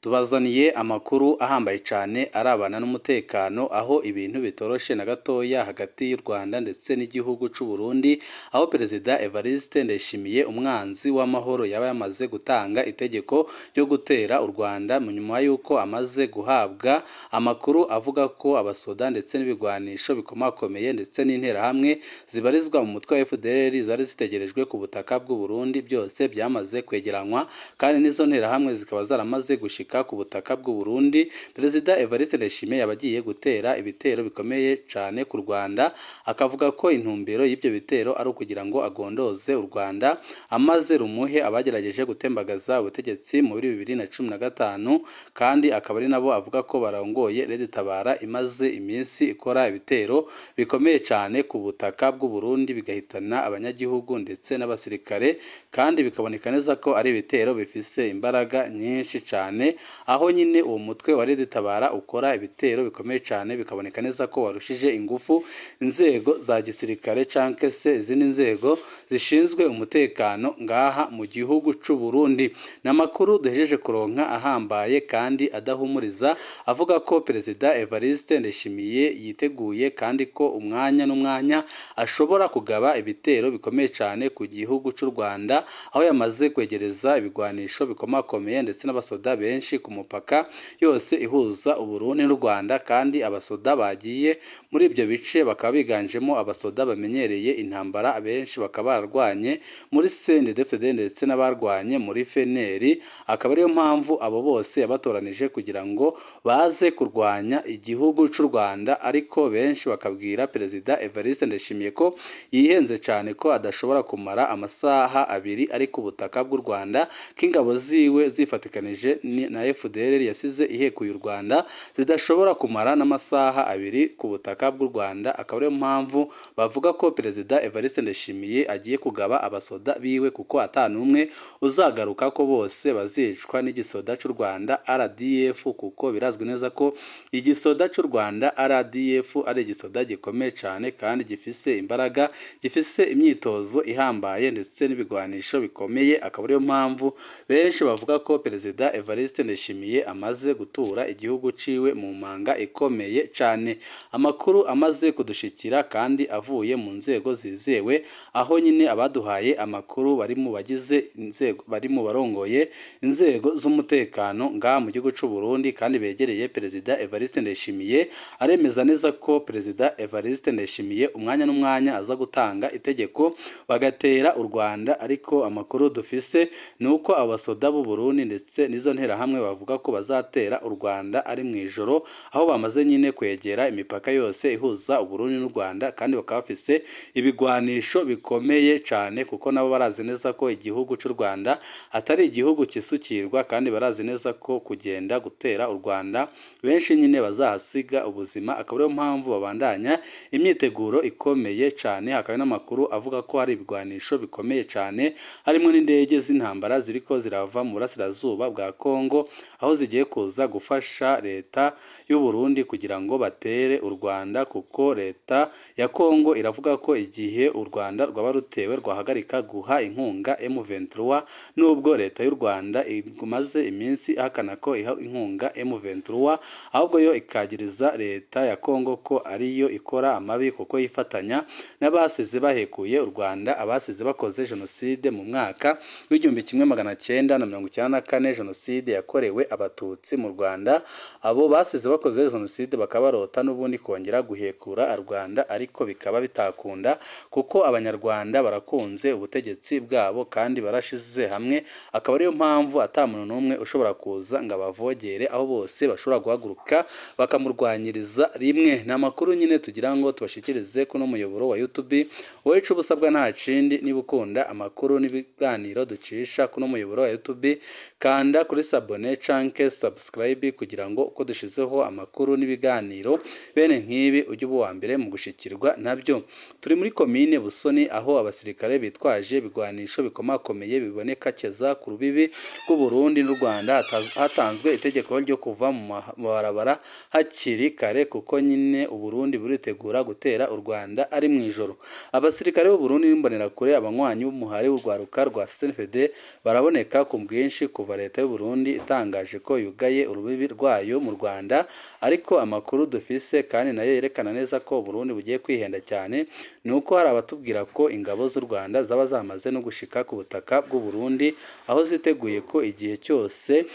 tubazaniye amakuru ahambaye cyane arabana n'umutekano aho ibintu bitoroshe na gatoya hagati y'u Rwanda ndetse n'igihugu cy'u Burundi aho Perezida Evariste Ndayishimiye umwanzi w'amahoro yaba yamaze gutanga itegeko ryo gutera u Rwanda mu nyuma y'uko amaze guhabwa amakuru avuga ko abasoda ndetse n'ibigwanisho bikomakomeye ndetse n'interahamwe zibarizwa mu mutwe wa FDLR zari zitegerejwe ku butaka bw'u Burundi byose byamaze kwegeranywa kandi n'izo nterahamwe zikaba zaramaze gushika ku butaka bw'u Burundi. Perezida Evariste Ndayishimiye yabagiye gutera ibitero bikomeye cyane ku Rwanda akavuga ko intumbero y'ibyo bitero ari ukugira ngo agondoze u Rwanda amaze rumuhe abagerageje gutembagaza ubutegetsi muri 2015 kandi akaba ari nabo avuga ko barongoye Leta Tabara imaze iminsi ikora ibitero bikomeye cyane ku butaka bw'u Burundi bigahitana abanyagihugu ndetse n'abasirikare kandi bikaboneka neza ko ari ibitero bifise imbaraga nyinshi cyane aho nyine uwo mutwe wa Leta Tabara ukora ibitero bikomeye cyane bikaboneka neza ko warushije ingufu inzego za gisirikare canke se izindi nzego zishinzwe umutekano ngaha mu gihugu cy'u Burundi. N'amakuru duhejeje kuronka ahambaye kandi adahumuriza avuga ko Perezida Evariste Ndayishimiye yiteguye kandi ko umwanya n'umwanya ashobora kugaba ibitero bikomeye cyane ku gihugu cy'u Rwanda aho yamaze kwegereza ibigwanisho bikomakomeye ndetse n'abasoda benshi ku mupaka yose ihuza u Burundi n'u Rwanda kandi abasoda bagiye muri ibyo bice bakaba biganjemo abasoda bamenyereye intambara abenshi bakaba bararwanye muri CNDD-FDD ndetse n'abarwanye muri FNL akaba ariyo mpamvu abo bose yabatoranije kugira ngo baze kurwanya igihugu cy'u Rwanda ariko benshi bakabwira Perezida Evariste Ndayishimiye ko yihenze cyane ko adashobora kumara amasaha abiri ari ku butaka bw'u Rwanda k'ingabo ziwe zifatikanije na FDLR yasize ihekuye u Rwanda zidashobora kumara n'amasaha abiri ku butaka bw'u Rwanda akaba ariyo mpamvu bavuga ko Perezida Evariste Ndayishimiye agiye kugaba abasoda biwe kuko atanumwe uzagaruka ko bose bazicwa n'igisoda cy'u Rwanda RDF kuko birazwi neza ko igisoda cy'u Rwanda RDF ari igisoda gikomeye cyane kandi gifise imbaraga gifise imyitozo ihambaye ndetse n'ibigwanisho bikomeye akaba ariyo mpamvu benshi bavuga ko Perezida Evariste Ndayishimiye amaze gutura igihugu ciwe mu manga ikomeye cyane. Amakuru amaze kudushikira kandi avuye mu nzego zizewe aho nyine abaduhaye amakuru bari mu bagize inzego bari mu barongoye inzego z'umutekano nga mu gihugu cy'u Burundi kandi begereye Perezida Evariste Ndayishimiye aremeza neza ko Perezida Evariste Ndayishimiye umwanya n'umwanya aza gutanga itegeko bagatera u Rwanda ariko amakuru dufise nuko abasoda b'u Burundi ndetse n'izo nterahamwe bavuga ko bazatera u Rwanda ari mu ijoro aho bamaze nyine kwegera imipaka yose ihuza u Burundi n'u Rwanda kandi bakaba bafise ibigwanisho bikomeye cyane kuko nabo barazi neza ko igihugu cy'u Rwanda atari igihugu kisukirwa kandi barazi neza ko kugenda gutera u Rwanda benshi nyine bazahasiga ubuzima akaba ariyo mpamvu babandanya imyiteguro ikomeye cyane hakaba n'amakuru avuga ko hari ibigwanisho bikomeye cyane harimo n'indege z'intambara ziriko zirava mu burasirazuba bwa Kongo aho zigiye kuza gufasha leta y'u Burundi kugira ngo batere u Rwanda kuko leta ya Kongo iravuga ko igihe u Rwanda rwaba rutewe rwahagarika guha inkunga M23 nubwo leta y'u Rwanda imaze iminsi ihakana ko iha inkunga M23 ahubwo yo ikagiriza leta ya Kongo ko ariyo ikora amabi kuko yifatanya n'abasize bahekuye u Rwanda abasize bakoze jenoside mu mwaka w'1994 jenoside yakorewe abatutsi mu Rwanda abo basize bakoze jenoside bakabarota n'ubundi kongera guhekura u Rwanda ariko bikaba bitakunda kuko abanyarwanda barakunze ubutegetsi bwabo kandi barashize hamwe akaba ariyo mpamvu atamuntu n'umwe ushobora kuza ngo abavogere aho bose bashobora guhaguruka bakamurwanyiriza rimwe. N'amakuru nyine tugira ngo tubashikirize kuno muyoboro wa YouTube wowe ico busabwa nta kindi niba ukunda amakuru n'ibiganiro ducisha kuno muyoboro wa YouTube kanda kuri sabone canke subscribe kugira ngo uko dushizeho amakuru n'ibiganiro bene nk'ibi ujye uba wa mbere mu gushikirwa nabyo. Turi muri komine Busoni aho abasirikare bitwaje bigwanisho bikomakomeye biboneka keza ku rubibi rw'u Burundi n'u Rwanda hatanzwe itegeko ryo kuva mu barabara hakiri kare kuko nyine u Burundi buritegura gutera u Rwanda ari mu ijoro. Abasirikare b'u Burundi n'imbonera kure abanywanyi b'umuhari w'urwaruka rwa CNDD baraboneka ku bwinshi kuva kuva leta y'u Burundi itangaje ko yugaye urubibi rwayo mu Rwanda, ariko amakuru dufise kandi nayo yerekana neza ko Burundi bugiye kwihenda cyane, nuko hari abatubwira ko ingabo z'u Rwanda zaba zamaze no gushika ku butaka bw'u Burundi, aho ziteguye ko igihe cyose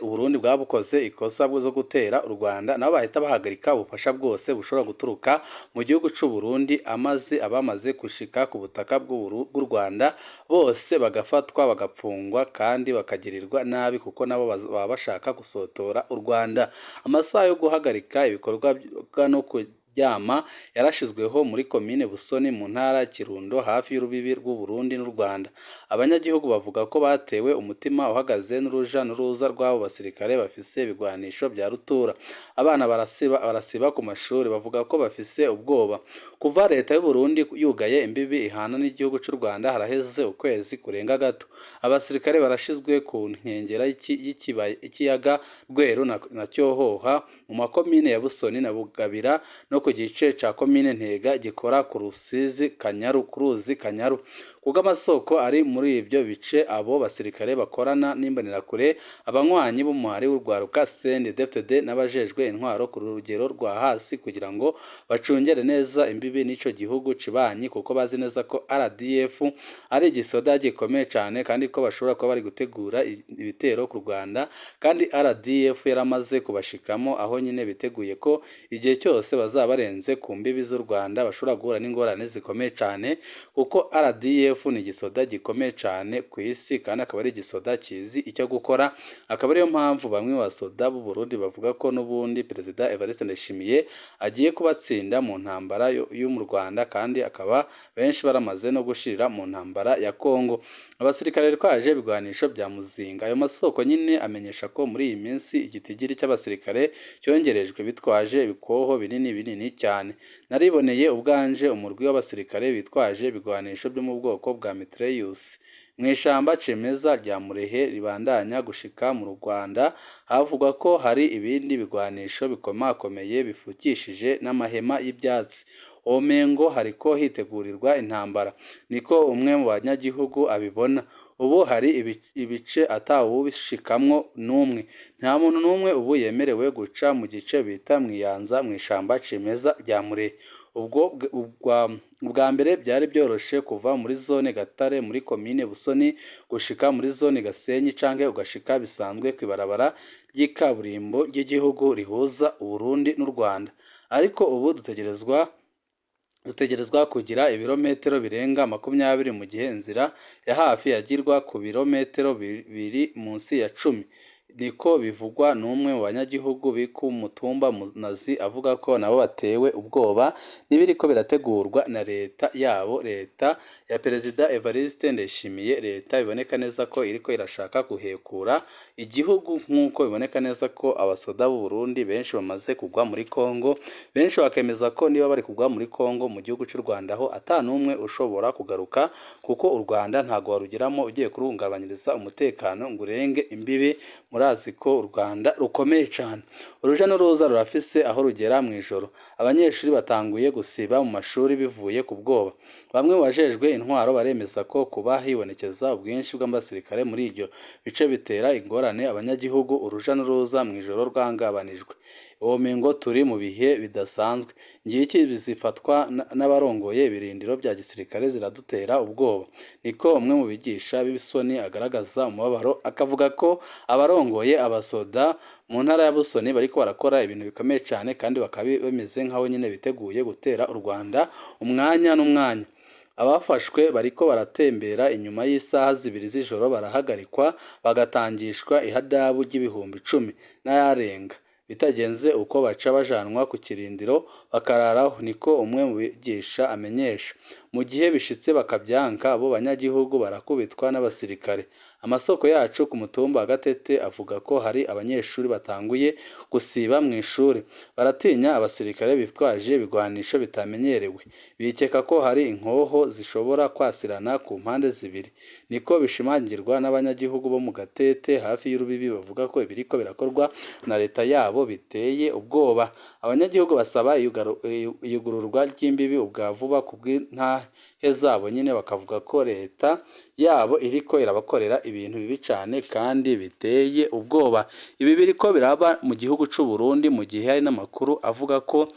Uburundi bwabukoze ikosa zo gutera u Rwanda, nabo bahita bahagarika ubufasha bwose bushobora guturuka mu gihugu cy'u Burundi, abamaze gushika ku butaka bw'u Rwanda bose bagafatwa bagapfungwa kandi bakagirirwa nabi, kuko nabo baba bashaka gusotora u Rwanda. Amasaha yo guhagarika ibikorwa no kuryama yarashizweho muri komine Busoni mu ntara Kirundo, hafi y'urubibi rw'u Burundi n'u Rwanda. Abanyagihugu bavuga ko batewe umutima uhagaze n'uruja n'uruza rw'abo basirikare bafise ibigwanisho bya rutura. Abana barasiba ku mashuri, bavuga ko bafise ubwoba. Kuva leta y'u Burundi yugaye imbibi ihana n'igihugu cy'u Rwanda haraheze ukwezi kurenga gato. Abasirikare barashizwe ku nkengera y'ikiyaga Rweru na Cyohoha mu makomine ya Busoni na Bugabira, no ku gice ca komine Ntega gikora ku ruzi Kanyaru. Kuko amasoko ari muri ibyo bice, abo basirikare bakorana n'imbonerakure, abanywanyi b'umuhari w'urwaruka CNDD-FDD n'abajejwe intwaro ku rugero rwa hasi, kugira ngo bacungere neza imbibi n'ico gihugu cibanyi, kuko bazi neza ko RDF ari igisoda gikomeye cyane, kandi ko bashobora kuba bari gutegura ibitero ku Rwanda, kandi RDF yaramaze kubashikamo, aho nyine biteguye ko igihe cyose bazaba barenze ku mbibi z'u Rwanda bashobora guhura n'ingorane zikomeye cyane, kuko RDF ni igisoda gikomeye cyane ku isi, kandi akaba ari igisoda kizi icyo gukora. Akaba ariyo mpamvu bamwe basoda b'u Burundi bavuga ko n'ubundi Perezida Evariste Ndayishimiye agiye kubatsinda mu ntambara yo mu Rwanda, kandi akaba benshi baramaze no gushirira mu ntambara ya Kongo. Abasirikare twaje ibigwanisho bya muzinga. Ayo masoko nyine amenyesha ko muri iyi minsi igitigiri cy'abasirikare cyongerejwe bitwaje ibikoho binini cyane. Nariboneye ubwanje umurwi w'abasirikare bitwaje ibigwanisho byo mu bwoko bwa Mitrailleuse mu ishamba cimeza rya Murehe ribandanya gushika mu Rwanda. Havugwa ko hari ibindi bigwanisho bikomakomeye bifukishije n'amahema y'ibyatsi. Omengo hariko hitegurirwa intambara, niko umwe mu banyagihugu abibona. Ubu hari ibice atawubishikamwo n'umwe, nta muntu n'umwe ubu yemerewe guca mu gice bita Mwiyanza mu ishamba cimeza rya Murehe. Ubwa mbere byari byoroshe kuva muri zone Gatare muri komine Busoni gushika muri zone Gasenyi, canke ugashika bisanzwe kwibarabara ry'ikaburimbo ry'igihugu rihuza Uburundi n'u Rwanda, ariko ubu dutegerezwa kugira ibirometero birenga 20 mu gihe inzira ya hafi yagirwa ku birometero biri munsi ya 10. Niko bivugwa n'umwe mu banyagihugu biku mutumba Munazi, avuga ko nabo batewe ubwoba n'ibiriko birategurwa na leta yabo, leta ya Perezida Evariste Ndayishimiye. Leta biboneka neza ko iriko irashaka guhekura igihugu, nk'uko biboneka neza ko abasoda b'u Burundi benshi bamaze kugwa muri Kongo. Benshi bakemeza ko niba bari kugwa muri Kongo mu gihugu cy'u Rwanda ho atanumwe ushobora kugaruka, kuko u Rwanda ntago warugiramo ugiye kurungabanyiriza umutekano ngo urenge imbibi. Murazi ko u Rwanda rukomeye cyane, uruja n'uruza rurafise aho rugera mu ijoro. Abanyeshuri batanguye gusiba mu mashuri bivuye ku bwoba. Bamwe mu bajejwe intwaro baremeza ko kuba hibonekeza ubwinshi bw'abasirikare muri iryo bice bitera ingorane abanyagihugu. Uruja n'uruza mu ijoro rwangabanijwe. Omengo turi mu bihe bidasanzwe. Ngiki bizifatwa n'abarongoye ibirindiro bya gisirikare ziradutera ubwoba, niko umwe mu bigisha b'Ibisoni agaragaza umubabaro, akavuga ko abarongoye abasoda mu ntara ya Busoni bariko barakora ibintu bikomeye cyane, kandi bakaba bemeze nk'aho nyine biteguye gutera u Rwanda umwanya n'umwanya. Abafashwe bariko baratembera inyuma y'isaha 2 z'ijoro barahagarikwa bagatangishwa ihadabu ry'ibihumbi 10 n'ayarenga. Bitagenze uko baca bajanwa ku kirindiro bakararaho, niko umwe mu bigisha amenyesha. Mu gihe bishitse bakabyanka, abo banyagihugu barakubitwa n'abasirikare. Amasoko yacu ku mutumba Gatete avuga ko hari abanyeshuri batanguye gusiba mu ishuri. Baratinya abasirikare bitwaje ibigwanisho bitamenyerewe. Bikeka ko hari inkoho zishobora kwasirana ku mpande zibiri. Niko bishimangirwa n'abanyagihugu bo mu Gatete hafi y'urubibi bavuga ko ibiriko birakorwa na leta yabo biteye ubwoba. Abanyagihugu basaba iyugururwa ry'imbibi ubwa vuba kubw'intahe zabo nyine, bakavuga ko leta yabo iriko irabakorera ibintu bibi cane kandi biteye ubwoba. Ibi biriko biraba mu gihugu c'u Burundi mu gihe hari n'amakuru avuga ko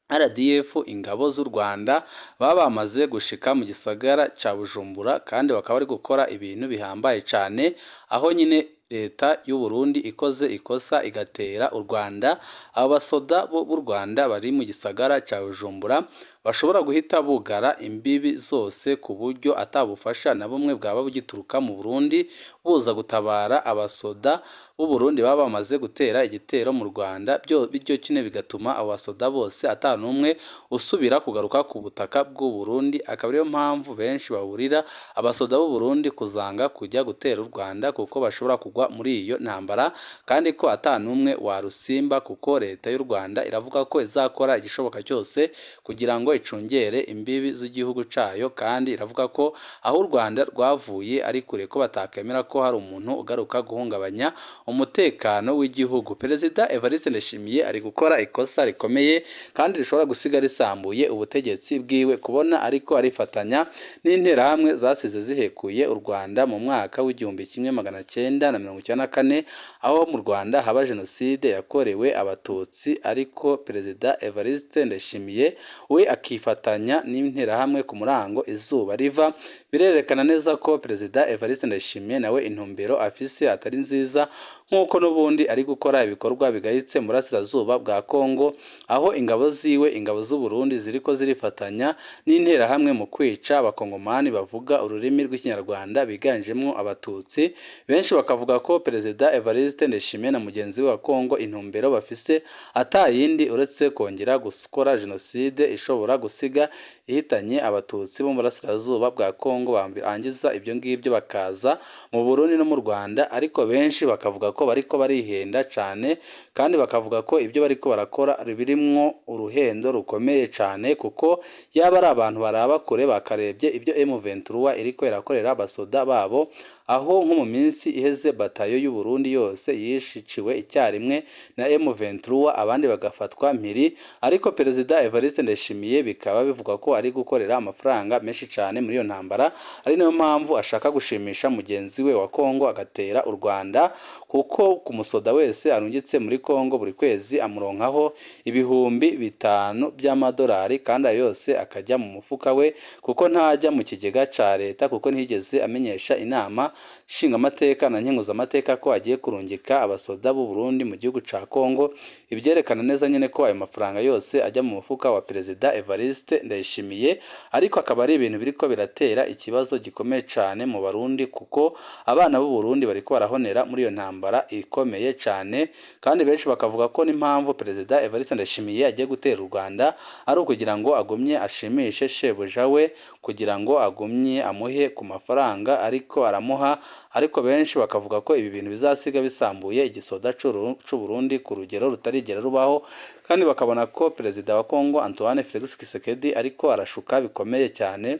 RDF ingabo z'u Rwanda baba bamaze gushika mu gisagara ca Bujumbura kandi bakaba bari gukora ibintu bihambaye cane, aho nyine leta y'u Burundi ikoze ikosa igatera u Rwanda. Abasoda b'u Rwanda bari mu gisagara ca Bujumbura bashobora guhita bugara imbibi zose ku buryo atabufasha na bumwe bwaba bugituruka mu Burundi buza gutabara abasoda b'u Burundi baba bamaze gutera igitero mu Rwanda. Bityo kine bigatuma abasoda bose n'umwe usubira kugaruka ku butaka bw'u Burundi. Akaba ariyo mpamvu benshi baburira abasoda b'u Burundi kuzanga kujya gutera u Rwanda kuko bashobora kugwa muri iyo ntambara, kandi ko n'umwe warusimba kuko leta y'u Rwanda iravuga ko izakora igishoboka cyose kugira ngo icungere imbibi z'igihugu cayo, kandi iravuga ko aho u Rwanda rwavuye ari kure, ko batakemera ko hari umuntu ugaruka guhungabanya umutekano w'igihugu. Perezida Evariste Ndayishimiye ari gukora ikosa rikomeye kandi rishobora gusiga risambuye ubutegetsi bwiwe, kubona ariko arifatanya n'interahamwe zasize zihekuye u Rwanda mu mwaka w'1994, aho mu Rwanda haba jenoside yakorewe abatutsi, ariko Perezida Evariste Ndayishimiye we akifatanya n'interahamwe ku murango izuba riva. Birerekana neza ko Perezida Evariste Ndayishimiye nawe intumbero afise atari nziza, nk'uko n'ubundi ari gukora ibikorwa bigayitse mu burasirazuba bwa Kongo, aho ingabo z'u Burundi ziriko zirifatanya n'interahamwe mu kwica abakongomani bavuga ururimi rw'ikinyarwanda biganjemwo abatutsi. Benshi bakavuga ko Perezida Evariste Ndayishimiye na mugenzi we wa Kongo intumbero bafise atayindi uretse kongera gukora jenoside ishobora gusiga ihitanye abatutsi bo mu burasirazuba bwa Kongo, barangiza ibyo ngibyo bakaza mu Burundi no mu Rwanda. Ariko benshi bakavuga ko bariko barihenda cane, kandi bakavuga ko ibyo bariko barakora birimwo uruhendo rukomeye cane, kuko yaba ari abantu baraba kure bakarebye ibyo M23 iriko irakorera abasoda babo, aho nko mu minsi iheze batayo y'u Burundi yose yishiciwe icyarimwe na M23 abandi bagafatwa mpiri. Ariko Perezida Evariste Ndayishimiye bikaba bivuga ko ari gukorera amafaranga menshi cyane muri iyo ntambara, ari nayo mpamvu ashaka gushimisha mugenzi we wa Kongo agatera u Rwanda, kuko ku musoda wese arungitse muri Kongo buri kwezi amuronkaho $5,000 by'amadolari, kandi ayo yose akajya mu mufuka we kuko ntajya mu kigega ca leta, kuko ntiyigeze amenyesha inama nshinga amateka na nkenguza amateka ko agiye kurungika abasoda b'u Burundi mu gihugu ca Kongo. Ibyerekana neza nyene ko ayo mafaranga yose ajya mu mufuka wa Perezida Evariste Ndayishimiye, ariko akaba ari ibintu biriko biratera ikibazo gikomeye cane mu Barundi, kuko abana b'u Burundi bariko barahonera muri iyo ntambara ikomeye cane. Kandi benshi bakavuga ko n'impamvu Perezida Evariste Ndayishimiye agiye gutera u Rwanda ari ukugira ngo agumye ashimishe shebuja we, kugira ngo agumye amuhe ku mafaranga ariko aramuha. Ariko benshi bakavuga ko ibi bintu bizasiga bisambuye igisoda c'u Burundi ku rugero rutarigera rubaho, kandi bakabona ko Perezida wa Kongo Antoine Felix Tshisekedi ariko arashuka bikomeye cyane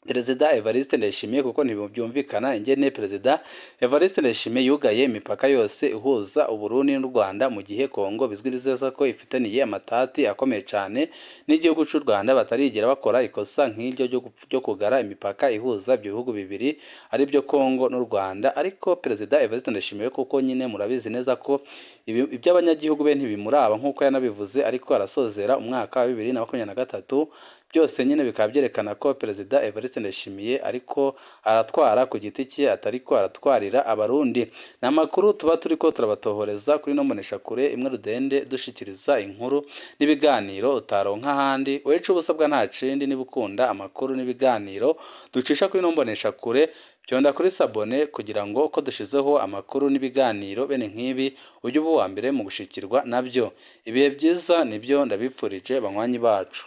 Perezida Evariste Ndayishimiye, kuko ntibyumvikana ingene Perezida Evariste Ndayishimiye yugaye imipaka yose ihuza u Burundi n'u Rwanda, mu gihe Kongo bizwi neza ko ifitaniye amatati akomeye cyane n'igihugu cy'u Rwanda, batarigera bakora ikosa nk'iryo ryo kugara imipaka ihuza ibyo bihugu bibiri ari byo Kongo n'u Rwanda. Ariko Perezida Evariste Ndayishimiye kuko nyine murabizi neza ko iby'abanyagihugu be ntibimuraba nk'uko yanabivuze, ariko arasozera umwaka wa 2023 byose nyine bikaba byerekana ko Perezida Evariste Ndayishimiye ariko aratwara ku giti cye, atariko aratwarira abarundi. Ni amakuru tuba turiko turabatohoreza kuri nombonesha kure imwe rudende, dushikiriza inkuru n'ibiganiro utaronka ahandi. Wecu ubusabwa nta cindi, niba ukunda amakuru n'ibiganiro ducisha kuri nombonesha kure, byonda kuri sabone kugira ngo uko dushizeho amakuru n'ibiganiro bene nk'ibi ujye uba uwa mbere mu gushikirwa nabyo. Ibihe byiza nibyo ndabipfurije banywanyi bacu.